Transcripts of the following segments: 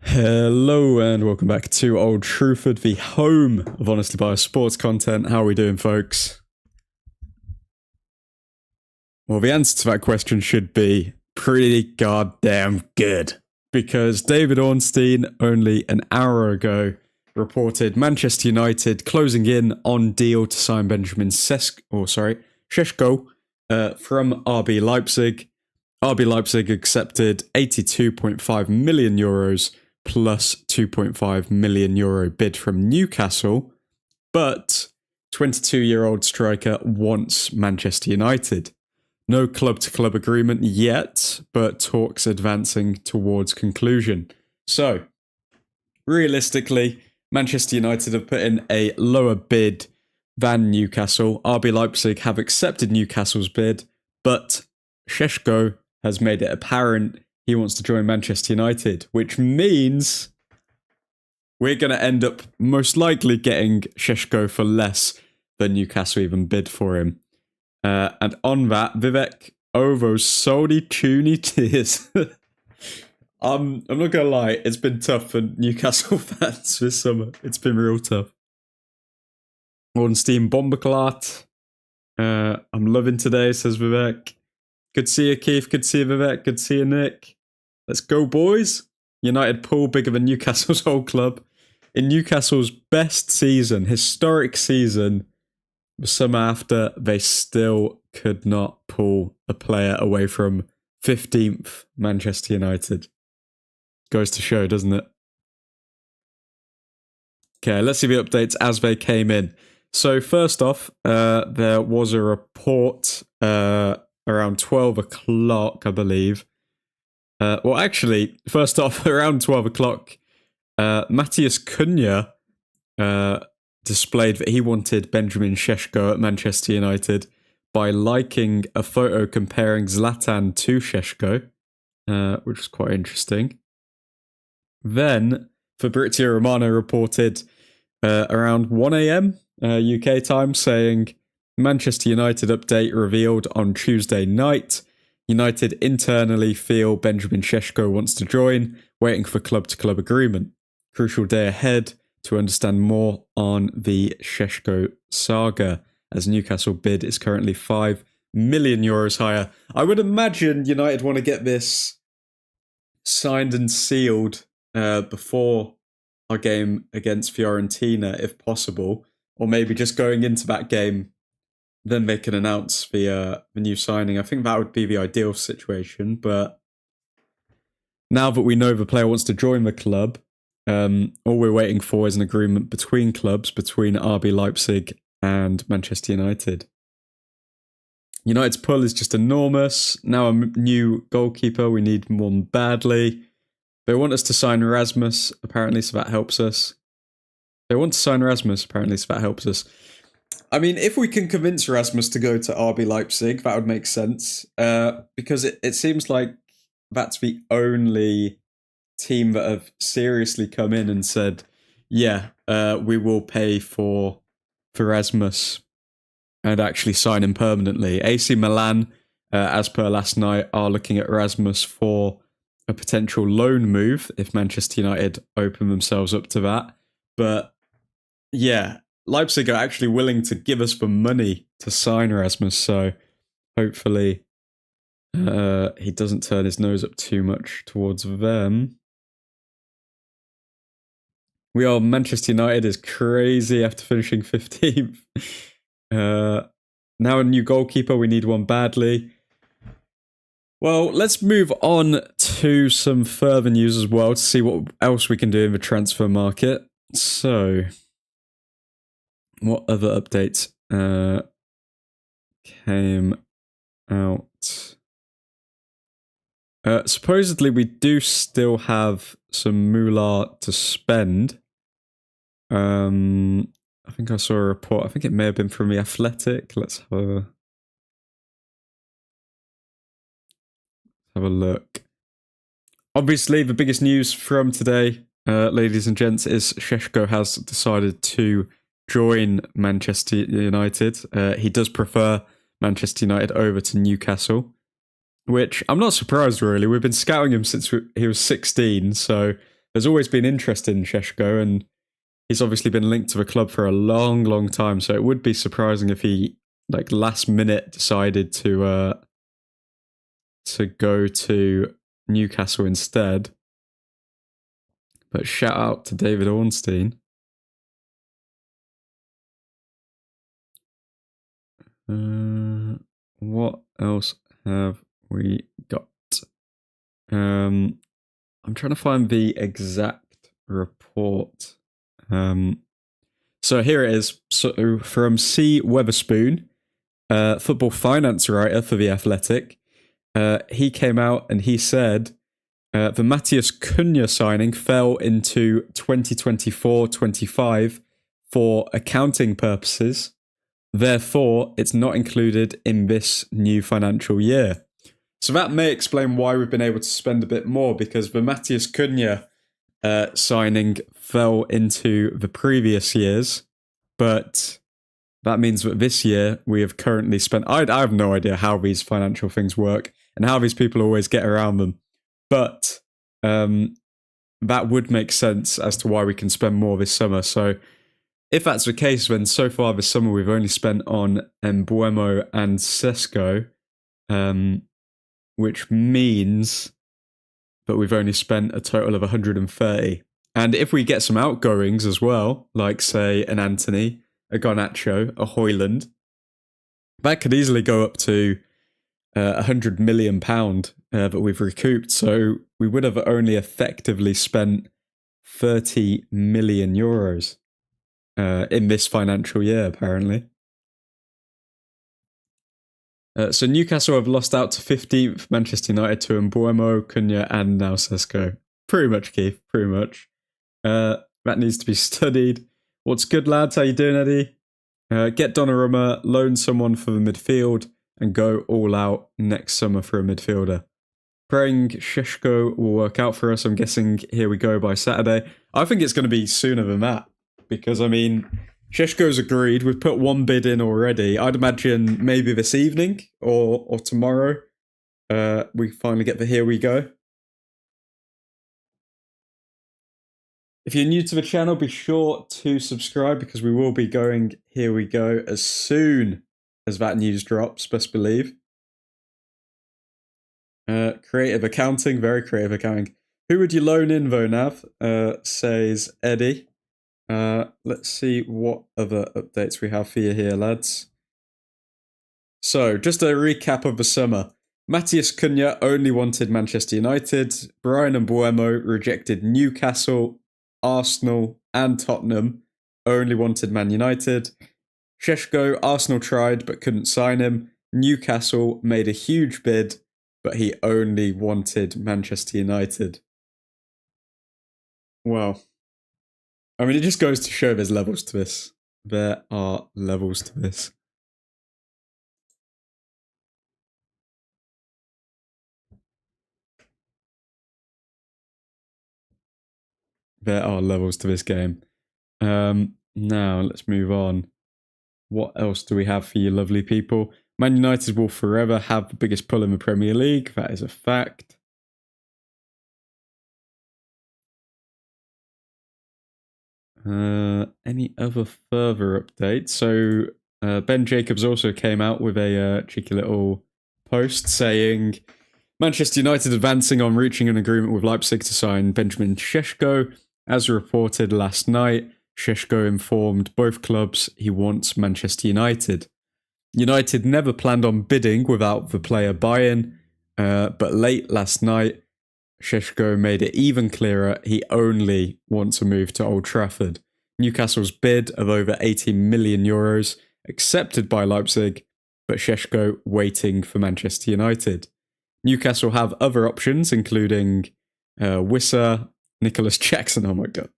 Hello and welcome back to Old Truthford, the home of honestly biased sports content. How are we doing, folks? Well, the answer to that question should be pretty goddamn good, because David Ornstein only an hour ago reported Manchester United closing in on deal to sign Benjamin Sesko from RB Leipzig. RB Leipzig accepted 82.5 million euros plus 2.5 million euro bid from Newcastle, but 22-year-old striker wants Manchester United. No club-to-club agreement yet, but talks advancing towards conclusion. So, realistically, Manchester United have put in a lower bid than Newcastle. RB Leipzig have accepted Newcastle's bid, but Sesko has made it apparent he wants to join Manchester United, which means we're going to end up most likely getting Sesko for less than Newcastle even bid for him. And on that, Vivek Ovo Sony Tuny tears. I'm not going to lie, it's been tough for Newcastle fans this summer. It's been real tough. Ornstein Bomberklat. I'm loving today, says Vivek. Good to see you, Keith. Good to see you, Vivek. Good to see you, Nick. Let's go, boys. United pull bigger than Newcastle's whole club. In Newcastle's best season, historic season, the summer after, they still could not pull a player away from 15th Manchester United. Goes to show, doesn't it? Okay, let's see the updates as they came in. So first off, there was a report around 12 o'clock, I believe. Well, actually, first off, around 12 o'clock, Matthias Cunha displayed that he wanted Benjamin Sesko at Manchester United by liking a photo comparing Zlatan to Sesko, which was quite interesting. Then, Fabrizio Romano reported around 1 a.m. UK time saying, Manchester United update revealed on Tuesday night. United internally feel Benjamin Sesko wants to join, waiting for club-to-club agreement. Crucial day ahead to understand more on the Sesko saga, as Newcastle bid is currently 5 million euros higher. I would imagine United want to get this signed and sealed before our game against Fiorentina, if possible, or maybe just going into that game, then they can announce the new signing. I think that would be the ideal situation, but now that we know the player wants to join the club, all we're waiting for is an agreement between clubs, between RB Leipzig and Manchester United. United's pull is just enormous. Now a new goalkeeper, we need one badly. They want us to sign Erasmus, apparently, so that helps us. They want to sign Erasmus, apparently, so that helps us. I mean, if we can convince Erasmus to go to RB Leipzig, that would make sense. Because it seems like that's the only team that have seriously come in and said, yeah, we will pay for Erasmus and actually sign him permanently. AC Milan, as per last night, are looking at Erasmus for a potential loan move if Manchester United open themselves up to that. But yeah, Leipzig are actually willing to give us the money to sign Erasmus, so hopefully he doesn't turn his nose up too much towards them. Manchester United is crazy after finishing 15th. Now a new goalkeeper, we need one badly. Well, let's move on to some further news as well to see what else we can do in the transfer market. So, what other updates came out? Supposedly, we do still have some moolah to spend. I think I saw a report. I think it may have been from The Athletic. Let's have a look. Obviously, the biggest news from today, ladies and gents, is Sesko has decided to join Manchester United. He does prefer Manchester United over to Newcastle, which I'm not surprised, really. We've been scouting him since he was 16, so there's always been interest in Sesko, and he's obviously been linked to the club for a long, long time. So it would be surprising if he, like, last minute decided to go to Newcastle instead. But shout out to David Ornstein. What else have we got? I'm trying to find the exact report. So here it is. So from C. Weatherspoon, football finance writer for The Athletic, he came out and he said the Matheus Cunha signing fell into 2024-25 for accounting purposes. Therefore, it's not included in this new financial year. So that may explain why we've been able to spend a bit more, because the Matheus Cunha signing fell into the previous years, but that means that this year we have currently spent... I have no idea how these financial things work and how these people always get around them, but that would make sense as to why we can spend more this summer. So if that's the case, then so far this summer we've only spent on Mbeumo and Sesko, which means that we've only spent a total of 130. And if we get some outgoings as well, like, say, an Anthony, a Garnacho, a Højlund, that could easily go up to £100 million that we've recouped. So we would have only effectively spent 30 million euros in this financial year, apparently. So Newcastle have lost out to 15th, Manchester United to Mbeumo, Cunha, and now Sesko. Pretty much, Keith. Pretty much. That needs to be studied. What's good, lads? How you doing, Eddie? Get Donnarumma, loan someone for the midfield, and go all out next summer for a midfielder. Praying Sesko will work out for us. I'm guessing here we go by Saturday. I think it's going to be sooner than that, because, I mean, Sesko's agreed. We've put one bid in already. I'd imagine maybe this evening or tomorrow we finally get the here we go. If you're new to the channel, be sure to subscribe, because we will be going here we go as soon as that news drops, best believe. Creative accounting, very creative accounting. Who would you loan in though, Nav? Says Eddie. Let's see what other updates we have for you here, lads. So, just a recap of the summer. Matheus Cunha only wanted Manchester United. Brian Mbeumo rejected Newcastle, Arsenal, and Tottenham. Only wanted Man United. Sesko, Arsenal tried but couldn't sign him. Newcastle made a huge bid, but he only wanted Manchester United. Well, I mean, it just goes to show there's levels to this. There are levels to this. There are levels to this game. Now, let's move on. What else do we have for you lovely people? Man United will forever have the biggest pull in the Premier League. That is a fact. Any other further updates? So Ben Jacobs also came out with a cheeky little post saying Manchester United advancing on reaching an agreement with Leipzig to sign Benjamin Sesko. As reported last night, Sesko informed both clubs he wants Manchester United. United never planned on bidding without the player buy-in, but late last night, Sesko made it even clearer he only wants a move to Old Trafford. Newcastle's bid of over 80 million euros accepted by Leipzig, but Sesko waiting for Manchester United. Newcastle have other options, including Wissa, Nicholas Jackson, oh my god,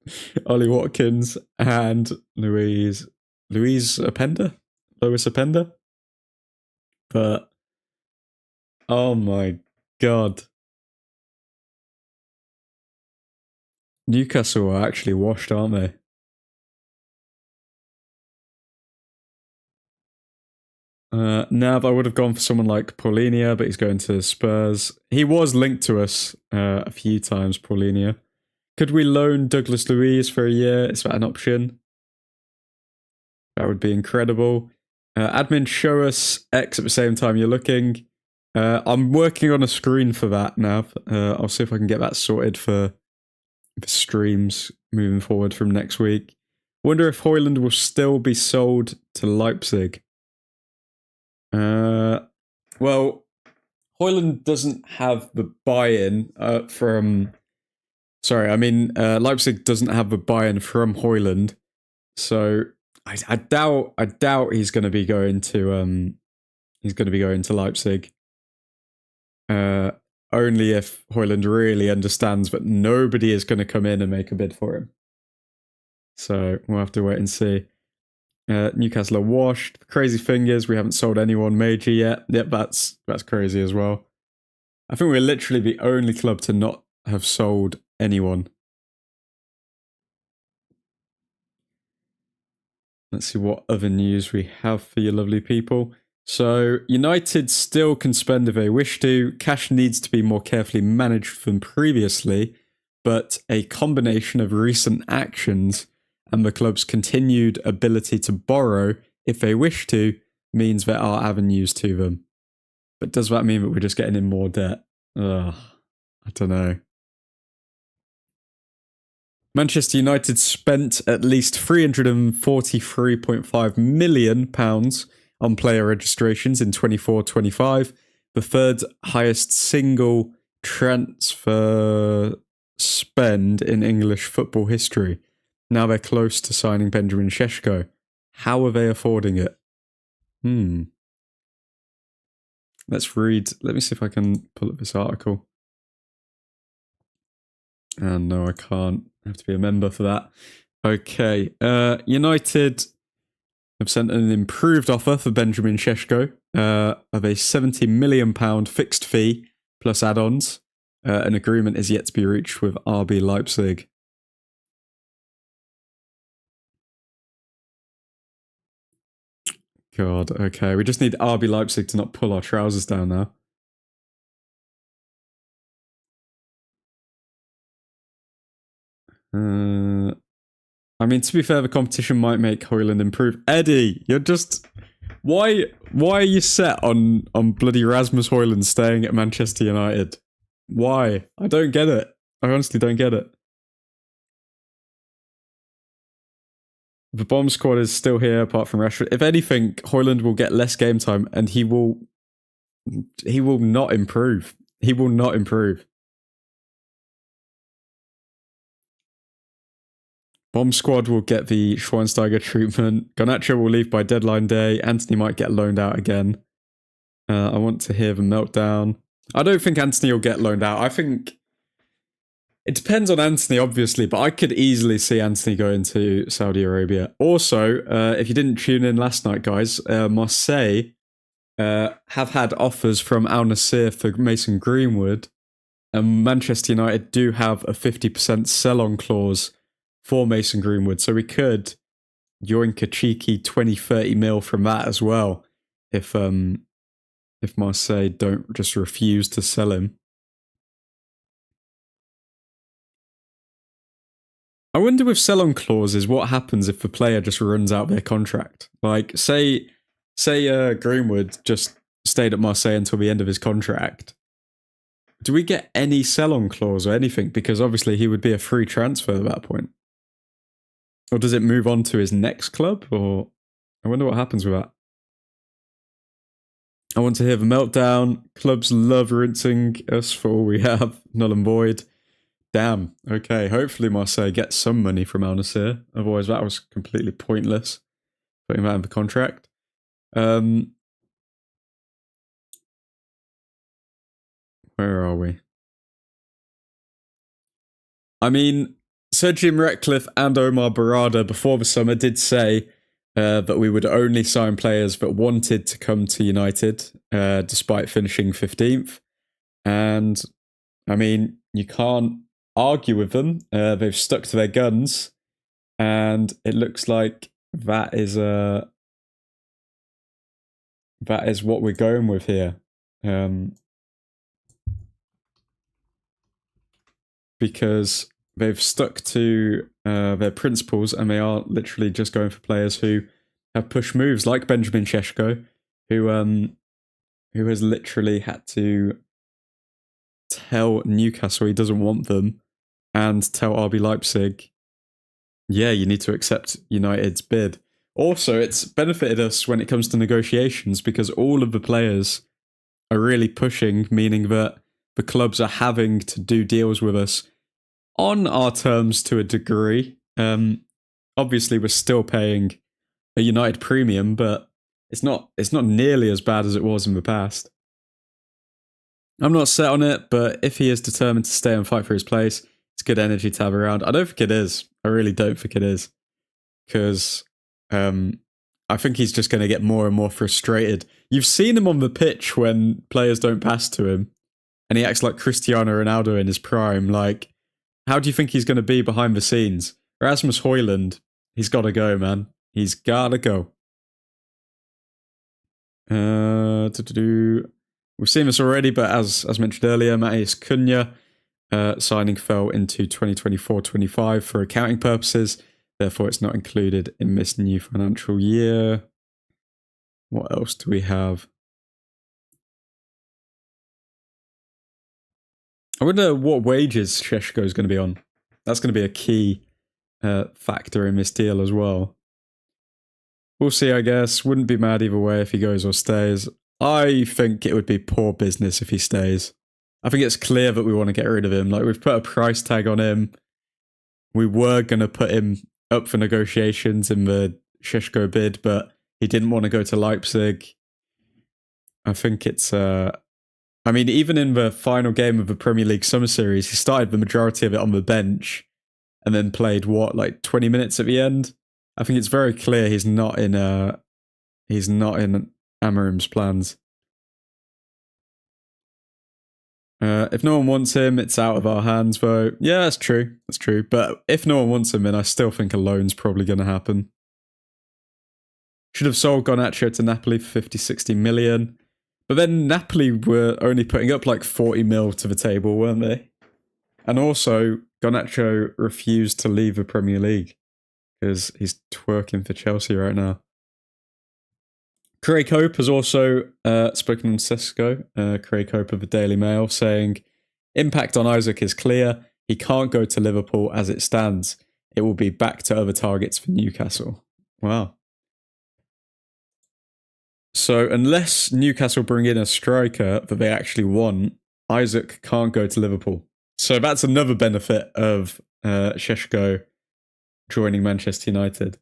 Ollie Watkins, and Luis Openda? Lois Openda? But, oh my god. Newcastle are actually washed, aren't they? Nav, I would have gone for someone like Paulinia, but he's going to Spurs. He was linked to us a few times, Paulinia. Could we loan Douglas Luiz for a year? Is that an option? That would be incredible. Admin, show us X at the same time you're looking. I'm working on a screen for that now. I'll see if I can get that sorted for streams moving forward from next week. Wonder if Højlund will still be sold to Leipzig. Well, Højlund doesn't have the buy-in from... Sorry, I mean Leipzig doesn't have the buy-in from Højlund, so I doubt he's going to be going to Leipzig. Only if Højlund really understands that nobody is going to come in and make a bid for him. So we'll have to wait and see. Newcastle are washed. The crazy thing is we haven't sold anyone major yet. Yep, that's crazy as well. I think we're literally the only club to not have sold anyone. Let's see what other news we have for you lovely people. So, United still can spend if they wish to. Cash needs to be more carefully managed than previously, but a combination of recent actions and the club's continued ability to borrow, if they wish to, means there are avenues to them. But does that mean that we're just getting in more debt? Ugh, I don't know. Manchester United spent at least £343.5 million on player registrations in 24-25, the third highest single transfer spend in English football history. Now they're close to signing Benjamin Sesko. How are they affording it? Let's read. Let me see if I can pull up this article. And no, I can't. I have to be a member for that. Okay. United have sent an improved offer for Benjamin Sesko of a £70 million fixed fee plus add-ons. An agreement is yet to be reached with RB Leipzig. God, okay. We just need RB Leipzig to not pull our trousers down now. I mean, to be fair, the competition might make Højlund improve. Eddie, you're just... Why are you set on bloody Rasmus Højlund staying at Manchester United? Why? I don't get it. I honestly don't get it. The bomb squad is still here, apart from Rashford. If anything, Højlund will get less game time, and he will not improve. He will not improve. Bomb squad will get the Schweinsteiger treatment. Garnacho will leave by deadline day. Anthony might get loaned out again. I want to hear the meltdown. I don't think Anthony will get loaned out. I think it depends on Anthony, obviously, but I could easily see Anthony going to Saudi Arabia. Also, if you didn't tune in last night, guys, Marseille have had offers from Al Nassr for Mason Greenwood, and Manchester United do have a 50% sell-on clause for Mason Greenwood, so we could yoink a cheeky 20-30 mil from that as well if Marseille don't just refuse to sell him. I wonder with sell-on clauses, what happens if the player just runs out their contract? Like, say Greenwood just stayed at Marseille until the end of his contract. Do we get any sell-on clause or anything? Because obviously he would be a free transfer at that point. Or does it move on to his next club? Or I wonder what happens with that. I want to hear the meltdown. Clubs love rinsing us for all we have. Null and void. Damn. Okay, hopefully Marseille gets some money from Al Nassr. Otherwise that was completely pointless. Putting that in the contract. Where are we? I mean, Sir Jim Ratcliffe and Omar Barada before the summer did say that we would only sign players that wanted to come to United, despite finishing 15th. And, I mean, you can't argue with them. They've stuck to their guns. And it looks like that is what we're going with here. Because they've stuck to their principles, and they are literally just going for players who have push moves, like Benjamin Sesko, who has literally had to tell Newcastle he doesn't want them, and tell RB Leipzig, yeah, you need to accept United's bid. Also, it's benefited us when it comes to negotiations because all of the players are really pushing, meaning that the clubs are having to do deals with us on our terms to a degree. Obviously, we're still paying a United premium, but it's not nearly as bad as it was in the past. I'm not set on it, but if he is determined to stay and fight for his place, it's good energy to have around. I don't think it is. I really don't think it is. Because I think he's just going to get more and more frustrated. You've seen him on the pitch when players don't pass to him, and he acts like Cristiano Ronaldo in his prime. Like, how do you think he's going to be behind the scenes? Rasmus Højlund, he's got to go, man. He's got to go. We've seen this already, but as mentioned earlier, Matheus Cunha signing fell into 2024-25 for accounting purposes. Therefore, it's not included in this new financial year. What else do we have? I wonder what wages Sesko is going to be on. That's going to be a key factor in this deal as well. We'll see, I guess. Wouldn't be mad either way if he goes or stays. I think it would be poor business if he stays. I think it's clear that we want to get rid of him. Like, we've put a price tag on him. We were going to put him up for negotiations in the Sesko bid, but he didn't want to go to Leipzig. I think it's... I mean, even in the final game of the Premier League Summer Series, he started the majority of it on the bench and then played, like 20 minutes at the end? I think it's very clear he's not in Amarim's plans. If no one wants him, it's out of our hands, though. Yeah, that's true. That's true. But if no one wants him, then I still think a loan's probably going to happen. Should have sold Garnacho to Napoli for 50, 60 million. But then Napoli were only putting up like 40 mil to the table, weren't they? And also, Garnacho refused to leave the Premier League because he's twerking for Chelsea right now. Craig Hope has also spoken on Sesko, Craig Hope of the Daily Mail, saying, impact on Isaac is clear. He can't go to Liverpool as it stands. It will be back to other targets for Newcastle. Wow. So unless Newcastle bring in a striker that they actually want, Isaac can't go to Liverpool. So that's another benefit of Sesko joining Manchester United.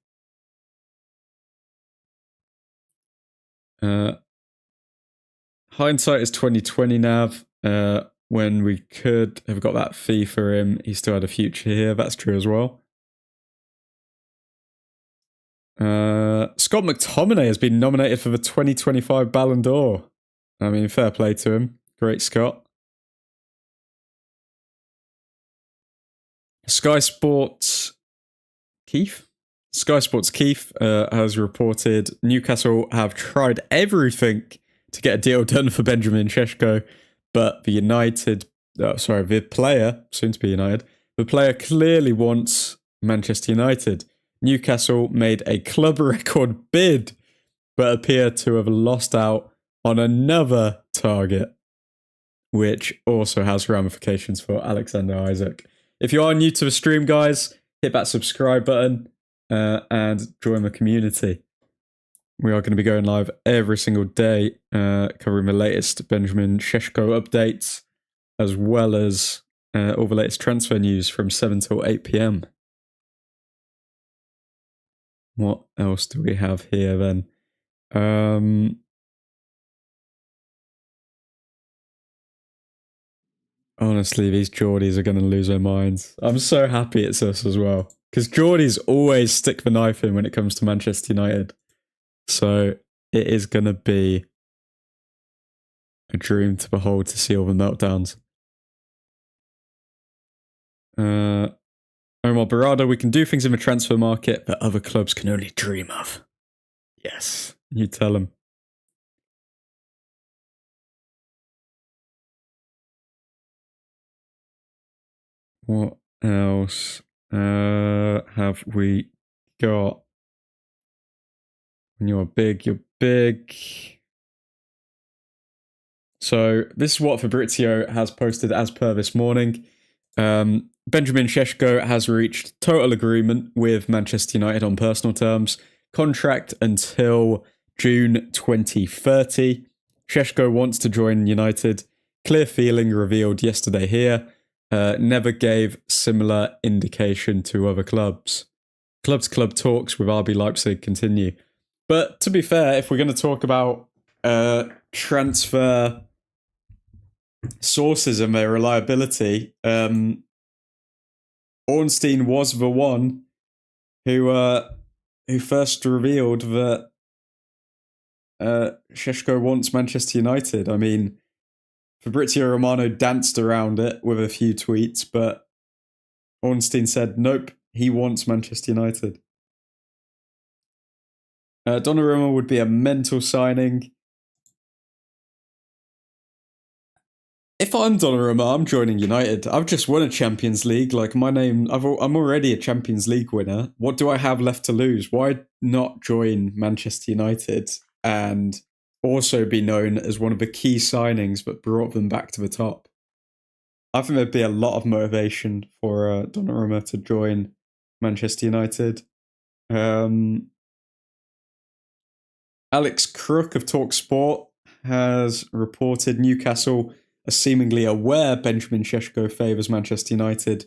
Hindsight is 2020 Nav. When we could have got that fee for him, he still had a future here. That's true as well. Scott McTominay has been nominated for the 2025 Ballon d'Or. I mean, fair play to him. Great Scott. Sky Sports Keith has reported Newcastle have tried everything to get a deal done for Benjamin Sesko, but the player, soon to be United, the player clearly wants Manchester United. Newcastle made a club record bid, but appear to have lost out on another target, which also has ramifications for Alexander Isaac. If you are new to the stream, guys, hit that subscribe button and join the community. We are going to be going live every single day, covering the latest Benjamin Sesko updates, as well as all the latest transfer news from 7 till 8 p.m. What else do we have here then? Honestly, these Geordies are going to lose their minds. I'm so happy it's us as well. Because Geordies always stick the knife in when it comes to Manchester United. So it is going to be a dream to behold to see all the meltdowns. Omar Barada, we can do things in the transfer market that other clubs can only dream of. Yes, you tell them. What else have we got? When you're big, you're big. So this is what Fabrizio has posted as per this morning. Benjamin Sesko has reached total agreement with Manchester United on personal terms. Contract until June 2030. Sesko wants to join United. Clear feeling revealed yesterday here. Never gave similar indication to other clubs. Club-to-club talks with RB Leipzig continue. But to be fair, if we're going to talk about transfer sources and their reliability, Ornstein was the one who first revealed that Sesko wants Manchester United. I mean, Fabrizio Romano danced around it with a few tweets, but Ornstein said, nope, he wants Manchester United. Donnarumma would be a mental signing. If I'm Donnarumma, I'm joining United. I've just won a Champions League. Like, my name, I'm already a Champions League winner. What do I have left to lose? Why not join Manchester United and also be known as one of the key signings that brought them back to the top? I think there'd be a lot of motivation for Donnarumma to join Manchester United. Alex Crook of TalkSport has reported Newcastle are seemingly aware Benjamin Sesko favours Manchester United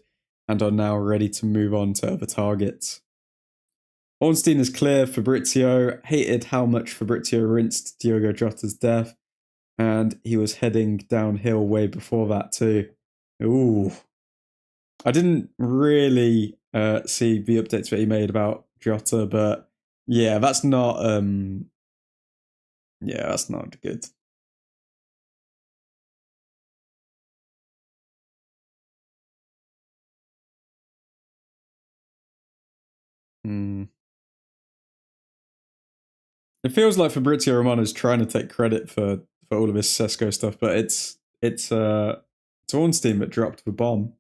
and are now ready to move on to other targets. Ornstein is clear. Fabrizio hated how much Fabrizio rinsed Diogo Jota's death, and he was heading downhill way before that too. Ooh. I didn't really see the updates that he made about Jota, but yeah, that's not that's not good. It feels like Fabrizio Romano is trying to take credit for all of this Sesko stuff, but it's Ornstein that dropped the bomb.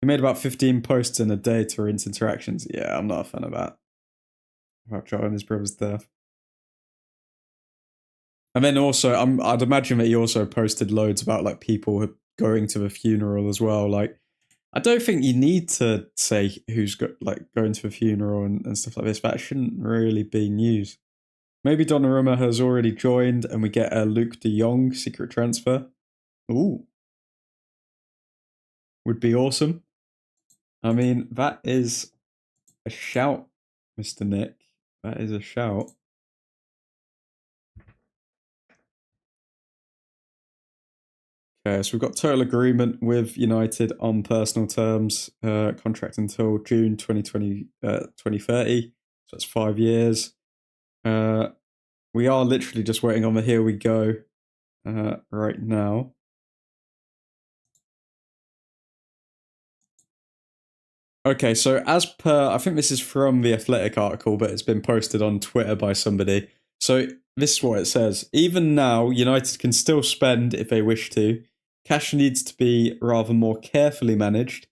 He made about 15 posts in a day to rinse interactions. Yeah, I'm not a fan of that. About Jota and his brother's death. And then also, I'd imagine that he also posted loads about like people going to the funeral as well. Like, I don't think you need to say who's going to a funeral and stuff like this. That shouldn't really be news. Maybe Donnarumma has already joined and we get a Luke de Jong secret transfer. Ooh. Would be awesome. I mean, that is a shout, Mr. Nick. That is a shout. Okay, so we've got total agreement with United on personal terms. Contract until June 2030. So that's 5 years. We are literally just waiting on the here we go right now. Okay, so as per, I think this is from the Athletic article, but it's been posted on Twitter by somebody. So this is what it says. Even now, United can still spend if they wish to. Cash needs to be rather more carefully managed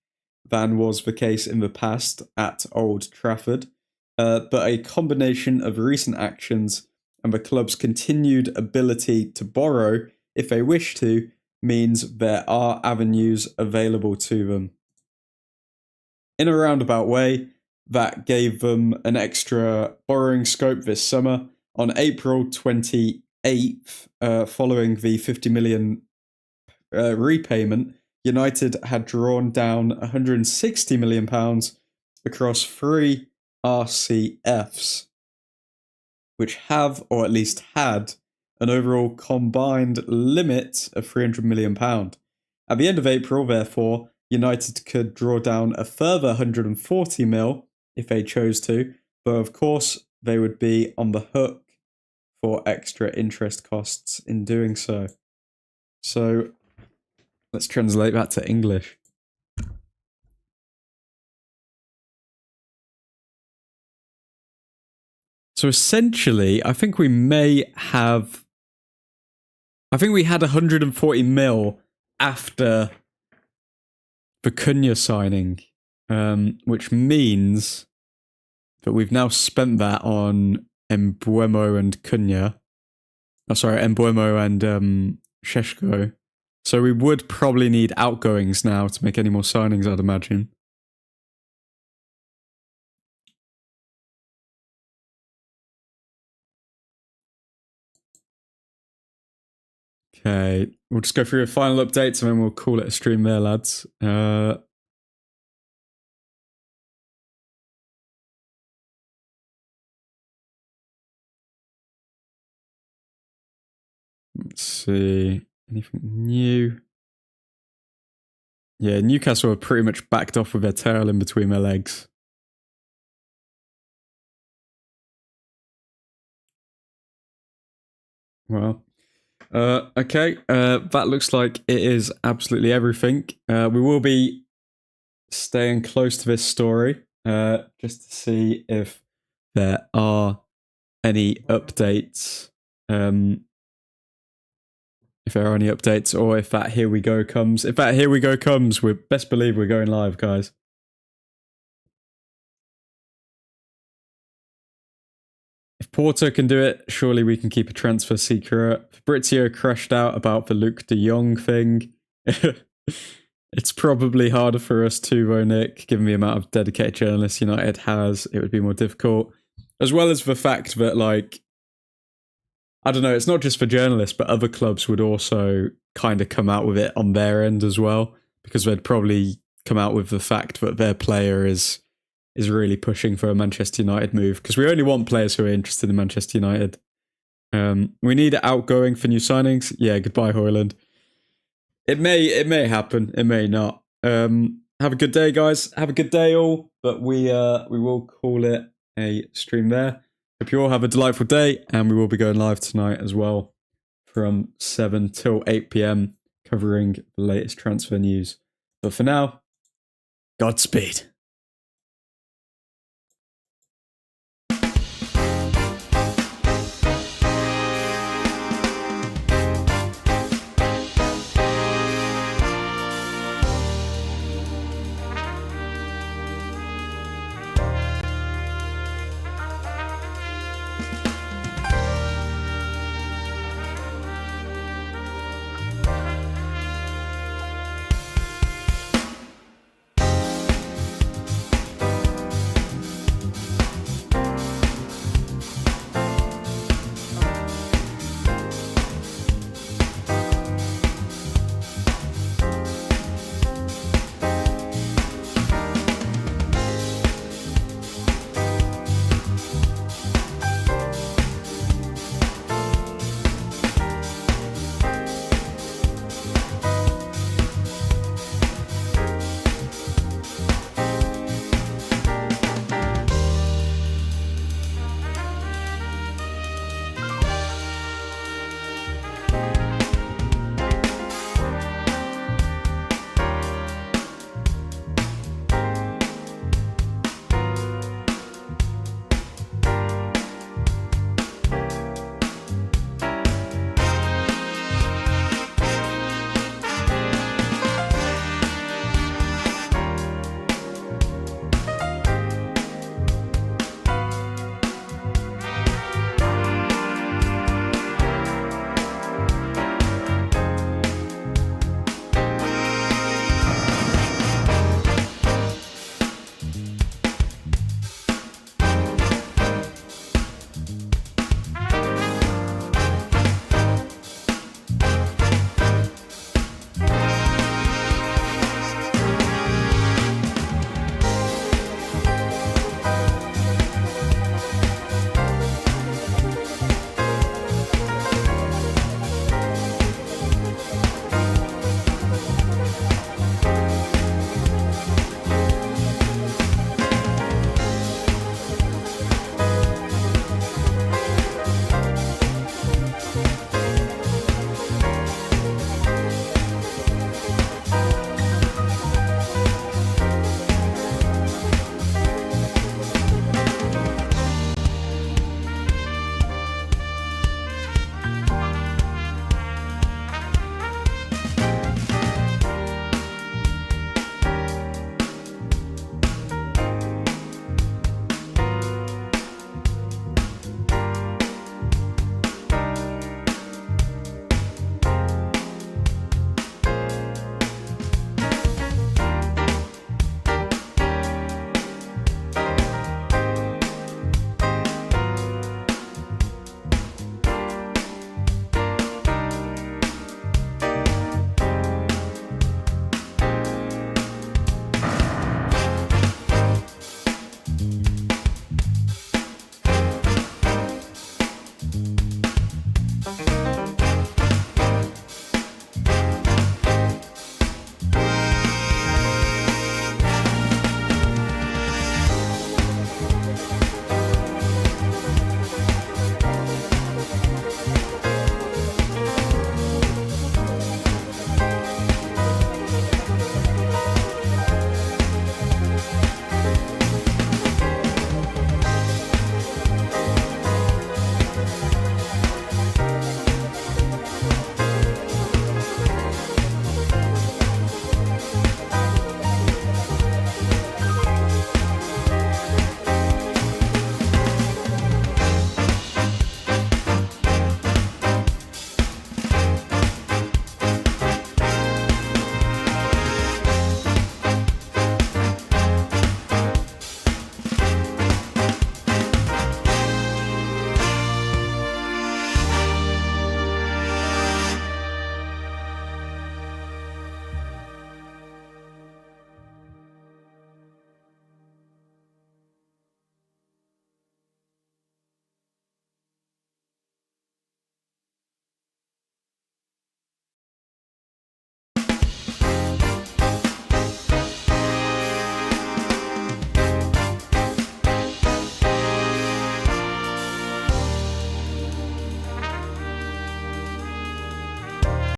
than was the case in the past at Old Trafford. But a combination of recent actions and the club's continued ability to borrow if they wish to means there are avenues available to them. In a roundabout way, that gave them an extra borrowing scope this summer. On April 28th, following the 50 million repayment, United had drawn down £160 million across 3 RCFs, which have, or at least had, an overall combined limit of £300 million. At the end of April, therefore, United could draw down a further 140 mil if they chose to, but of course they would be on the hook for extra interest costs in doing so. So let's translate that to English. So essentially, I think we had 140 mil after for Cunha signing, which means that we've now spent that on Embuemo and Cunha. Oh, sorry, Embuemo and Sesko. So we would probably need outgoings now to make any more signings, I'd imagine. Okay, we'll just go through the final updates and then we'll call it a stream there, lads. Let's see. Anything new? Yeah, Newcastle are pretty much backed off with their tail in between their legs. Well, okay. That looks like it is absolutely everything. We will be staying close to this story just to see if there are any updates. If there are any updates, or if that here we go comes. If that here we go comes, we best believe we're going live, guys. If Porto can do it, surely we can keep a transfer secret. Fabrizio crashed out about the Luke de Jong thing. It's probably harder for us too, though, Nick, given the amount of dedicated journalists United has. It would be more difficult. As well as the fact that, like, I don't know, it's not just for journalists, but other clubs would also kind of come out with it on their end as well, because they'd probably come out with the fact that their player is really pushing for a Manchester United move, because we only want players who are interested in Manchester United. We need outgoing for new signings. Yeah, goodbye, Hoyland. It may happen. It may not. Have a good day, guys. Have a good day, all. But we will call it a stream there. Hope you all have a delightful day, and we will be going live tonight as well from 7 till 8 p.m. covering the latest transfer news. But for now, Godspeed.